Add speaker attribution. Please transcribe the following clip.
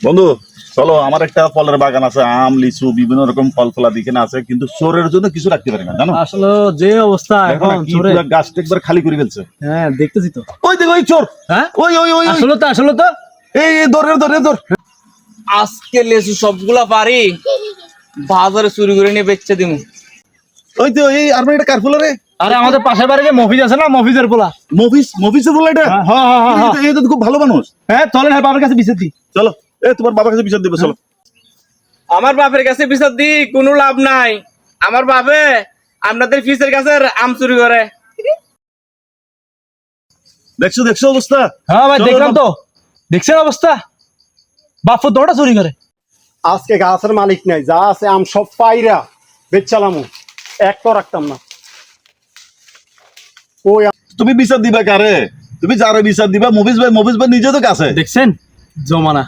Speaker 1: বন্ধু চলো, আমার একটা ফলের বাগান আছে, আম লিচু বিভিন্ন রকম ফল ফলাদি এখানে আছে, কিন্তু চোরের জন্য কিছু রাখতে পারি না, জানো?
Speaker 2: আসলে যে অবস্থা
Speaker 1: দেখো না,
Speaker 2: এখন
Speaker 1: কি
Speaker 2: চোরে,
Speaker 1: পুরা গাছটা একবার খালি করে ফেলছে।
Speaker 2: হ্যাঁ দেখতেছি তো।
Speaker 1: ওই দেখো ওই চোর,
Speaker 2: হ্যাঁ
Speaker 1: ওই ওই ওই ওই।
Speaker 2: আসলে তো
Speaker 1: এই ধর।
Speaker 3: আজকে লেসু সবগুলা পারি বাজারে চুরি করে নিয়ে বেচে দিমু।
Speaker 1: ওই তো এই আর এটা কার ফুল রে?
Speaker 2: আরে আমাদের পাশের বাড়ি যে মফিজ আছে না, মফিজের পোলা।
Speaker 1: মফিসের ফুল এটা?
Speaker 2: হ্যাঁ
Speaker 1: এই তো খুব ভালো মানুষ।
Speaker 2: হ্যাঁ চলেন, হ্যাঁ বাবার কাছে বিচার দিই।
Speaker 1: চলো, তোমার বাবার কাছে বিচার দিবে, চলো।
Speaker 3: আমার বাপের কাছে বিচার দি কোনো লাভ নাই। আমার বাপে আপনাদের ফিসের কাছে আম চুরি করে।
Speaker 1: দেখছো অবস্থা?
Speaker 2: হ্যাঁ ভাই
Speaker 1: চলো,
Speaker 2: দেখলাম
Speaker 1: চলো।
Speaker 2: তো, দেখছেন অবস্থা, বাপু দোটা চুরি করে।
Speaker 4: আজকে গাছের মালিক নাই, যা আছে আম সব পাইরা বেচালামু, একটা রাখতাম না। ওই
Speaker 1: তুমি বিচার দিবা কারে? তুমি যারে বিচার দিবা, মফিজ ভাই নিজে তো কাছে।
Speaker 2: দেখছেন জমানা।